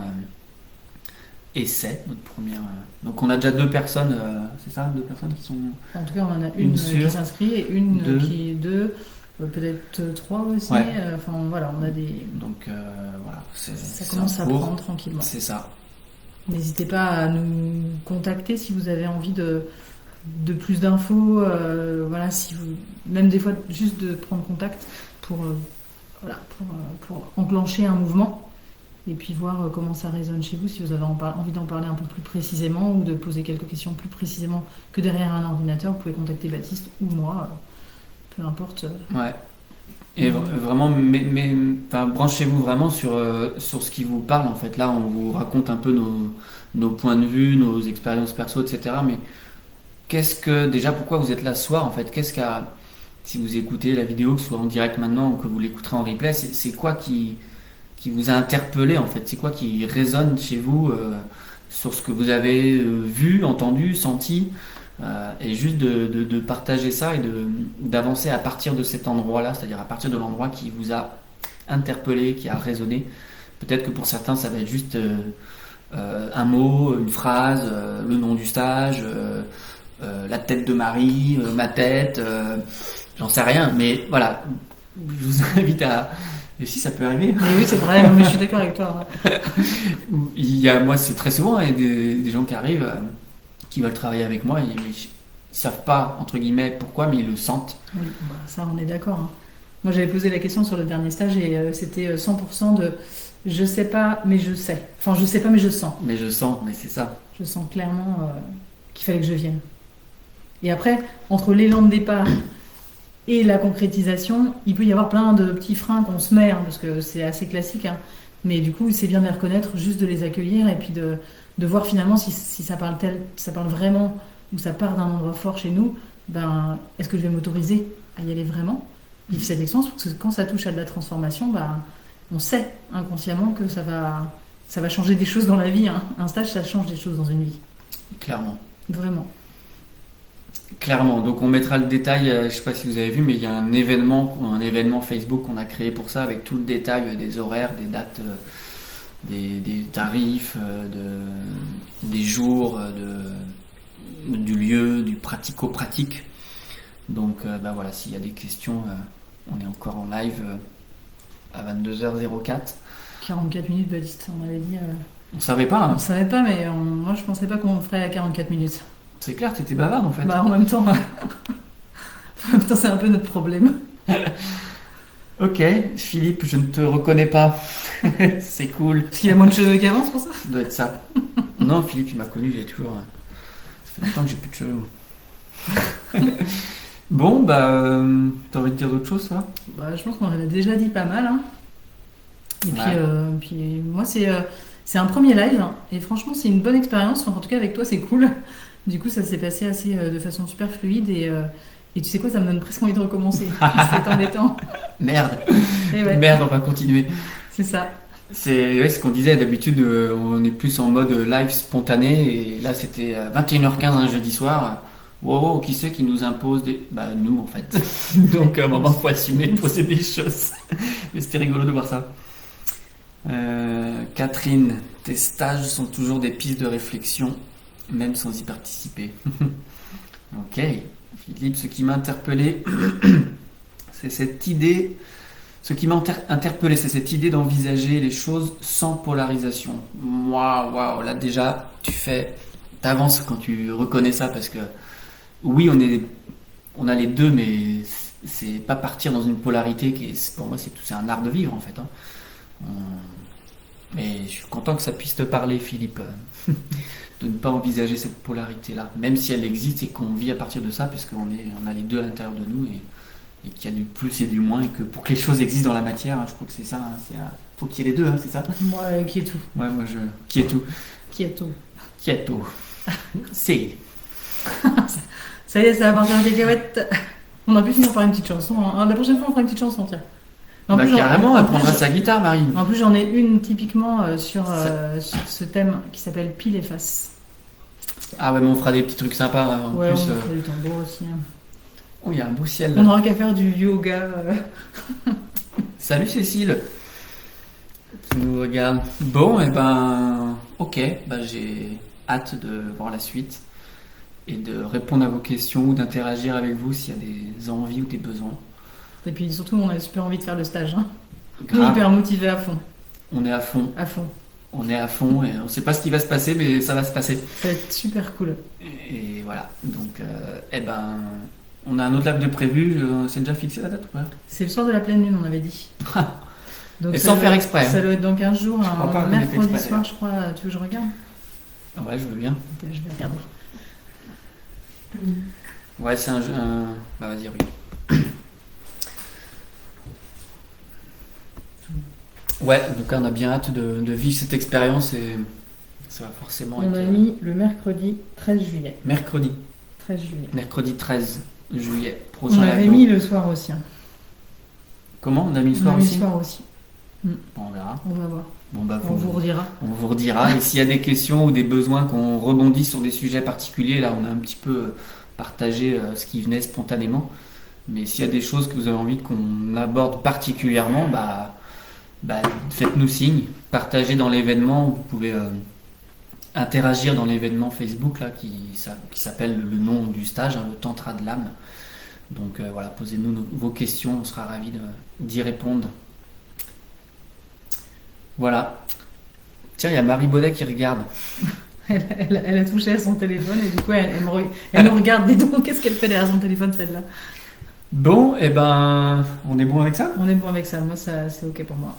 B: essai, notre première. Donc on a déjà 2 personnes, c'est ça, 2 personnes qui sont.
A: En tout cas, on en a une qui s'inscrit et une qui est 2, peut-être 3 aussi. Ouais. Enfin voilà, on a des.
B: Donc voilà,
A: ça commence à prendre tranquillement.
B: C'est ça.
A: N'hésitez pas à nous contacter si vous avez envie de plus d'infos. Voilà, si vous, même des fois juste de prendre contact pour enclencher un mouvement. Et puis voir comment ça résonne chez vous, si vous avez envie d'en parler un peu plus précisément ou de poser quelques questions plus précisément que derrière un ordinateur, vous pouvez contacter Baptiste ou moi, peu importe.
B: Ouais. Et vraiment, branchez-vous vraiment sur ce qui vous parle en fait. Là, on vous raconte un peu nos points de vue, nos expériences perso, etc. Mais pourquoi vous êtes là ce soir en fait? Si vous écoutez la vidéo, que ce soit en direct maintenant ou que vous l'écouterez en replay, c'est quoi qui vous a interpellé en fait? C'est quoi qui résonne chez vous sur ce que vous avez vu, entendu, senti et juste de partager ça et d'avancer à partir de cet endroit-là, c'est-à-dire à partir de l'endroit qui vous a interpellé, qui a résonné. Peut-être que pour certains ça va être juste un mot, une phrase, le nom du stage, la tête de Marie, ma tête, j'en sais rien, mais voilà, je vous invite à. Et si ça peut arriver.
A: Mais oui, c'est vrai, mais je suis d'accord avec toi.
B: Moi, c'est très souvent des gens qui arrivent, qui veulent travailler avec moi, et ils savent pas, entre guillemets, pourquoi, mais ils le sentent.
A: Oui, ça, on est d'accord. Moi, j'avais posé la question sur le dernier stage et c'était 100% de je sais pas, mais je sais. Enfin, je sais pas, mais je sens.
B: Mais je sens, mais c'est ça.
A: Je sens clairement qu'il fallait que je vienne. Et après, entre l'élan de départ et la concrétisation, il peut y avoir plein de petits freins qu'on se met, parce que c'est assez classique. Mais du coup, c'est bien de les reconnaître, juste de les accueillir et puis de voir finalement si ça parle vraiment ou ça part d'un endroit fort chez nous. Est-ce que je vais m'autoriser à y aller vraiment, vivre cette expérience? Parce que quand ça touche à de la transformation, on sait inconsciemment que ça va changer des choses dans la vie. Un stage, ça change des choses dans une vie.
B: Clairement.
A: Vraiment.
B: Clairement, donc on mettra le détail, je ne sais pas si vous avez vu, mais il y a un événement Facebook qu'on a créé pour ça, avec tout le détail des horaires, des dates, des tarifs, des jours, du lieu, du pratico-pratique. Donc voilà, s'il y a des questions, on est encore en live à 22h04.
A: 44 minutes, Baptiste, on avait dit...
B: On savait pas.
A: On savait pas, mais moi je pensais pas qu'on ferait à 44 minutes.
B: C'est clair, t'étais bavarde en fait.
A: Bah, en même temps, c'est un peu notre problème.
B: Ok, Philippe, je ne te reconnais pas. C'est cool.
A: Parce qu'il y a moins de cheveux qu'avant, c'est pour ça.
B: Ça doit être ça. Non, Philippe, il m'a connu, j'ai toujours. Ça fait longtemps que j'ai plus de cheveux. Bon, t'as envie de dire d'autres choses, toi?
A: Bah, je pense qu'on en a déjà dit pas mal, hein. Et puis,
B: Ouais.
A: moi, c'est un premier live, hein, et franchement, c'est une bonne expérience. Enfin, en tout cas, avec toi, c'est cool. Du coup, ça s'est passé assez de façon super fluide, et tu sais quoi, ça me donne presque envie de recommencer. C'est embêtant.
B: Merde,
A: Et ouais,
B: merde, on va continuer.
A: c'est ça.
B: C'est ouais, ce qu'on disait d'habitude, on est plus en mode live spontané, et là c'était 21h15 un jeudi soir. Wow, qui c'est qui nous impose des... Bah nous en fait. Donc à un moment, faut assumer de poser des choses. Mais c'était rigolo de voir ça. Catherine, tes stages sont toujours des pistes de réflexion, même sans y participer. Ok. Philippe, ce qui m'a interpellé, c'est cette idée. Ce qui m'a interpellé, c'est cette idée d'envisager les choses sans polarisation. Waouh, là déjà, t'avances quand tu reconnais ça parce que oui, on a les deux, mais c'est pas partir dans une polarité pour moi, c'est un art de vivre en fait, hein. Mais je suis content que ça puisse te parler, Philippe, de ne pas envisager cette polarité-là, même si elle existe et qu'on vit à partir de ça, puisqu'on on a les deux à l'intérieur de nous et qu'il y a du plus et du moins, et que pour que les choses existent dans la matière, hein, je crois que c'est ça, hein, faut qu'il y ait les deux, hein, c'est ça?
A: Moi, qui est tout.
B: Ouais, qui est tout?
A: Qui est tout.
B: Qui est tout? C'est.
A: Ça y est, ça va partir en cacahuète. On a pu finir par une petite chanson, hein. La prochaine fois, on fera une petite chanson, tiens. En plus,
B: Carrément,
A: en
B: elle
A: plus,
B: prendra sa guitare, Marie.
A: En plus, j'en ai une typiquement sur ce thème qui s'appelle Pile et face.
B: Ah ouais, mais on fera des petits trucs sympas, hein, en
A: Ouais,
B: plus.
A: on fait du tambour aussi, hein.
B: Oh, il y a un beau ciel
A: On
B: là.
A: aura qu'à faire du yoga.
B: Salut Cécile, qui nous regarde. Bon, ok, j'ai hâte de voir la suite et de répondre à vos questions ou d'interagir avec vous s'il y a des envies ou des besoins.
A: Et puis surtout, on a super envie de faire le stage, hein. On est
B: Grave,
A: hyper motivés à fond.
B: on est à fond,
A: À fond.
B: on est à fond et on sait pas ce qui va se passer, mais ça va se passer.
A: Ça va être super cool.
B: Et voilà, donc on a un autre live de prévu, c'est déjà fixé la date ou pas?
A: C'est le soir de la pleine lune, on avait dit. Donc,
B: Et
A: ça
B: sans
A: doit
B: faire
A: être-
B: exprès, hein.
A: Ça doit être dans 15 jours,
B: crois pas
A: un
B: qu'on ait fait
A: mercredi
B: exprès,
A: soir, je crois. Tu veux que je regarde?
B: Ouais, je veux bien.
A: Ok, je vais regarder.
B: Ouais, c'est un jeu. Bah, vas-y, oui. Ouais, donc là, on a bien hâte de vivre cette expérience et ça va forcément
A: On
B: être
A: a mis le mercredi 13 juillet.
B: mercredi 13 juillet prochain.
A: On avait
B: live.
A: mis le soir aussi, hein.
B: Comment? On a mis le
A: On
B: soir
A: a mis
B: aussi?
A: le soir aussi.
B: Bon, on verra.
A: On va voir.
B: Bon, bah,
A: On vous redira.
B: on vous redira. Et s'il y a des questions ou des besoins qu'on rebondit sur des sujets particuliers, là, on a un petit peu partagé ce qui venait spontanément. Mais s'il y a des choses que vous avez envie qu'on aborde particulièrement, faites-nous signe. Partagez dans l'événement. Vous pouvez interagir dans l'événement Facebook là, qui s'appelle le nom du stage, hein, le Tantra de l'âme. Donc voilà, posez-nous vos questions. On sera ravis d'y répondre. Voilà. Tiens, il y a Marie Baudet qui regarde.
A: Elle a touché à son téléphone et du coup, elle nous regarde. Dis donc, qu'est-ce qu'elle fait derrière son téléphone, celle-là?
B: Bon, on est bon avec ça?
A: On est bon avec ça. Moi, ça, c'est OK pour moi.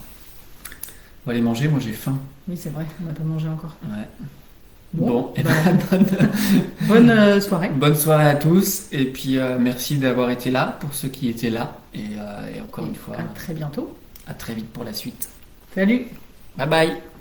B: On va aller manger, moi j'ai faim.
A: Oui, c'est vrai, on n'a pas mangé encore.
B: Ouais.
A: Bon,
B: Bonne
A: soirée.
B: bonne soirée à tous. Et puis merci d'avoir été là pour ceux qui étaient là. Et encore une fois,
A: À très bientôt.
B: à très vite pour la suite.
A: Salut!
B: Bye bye!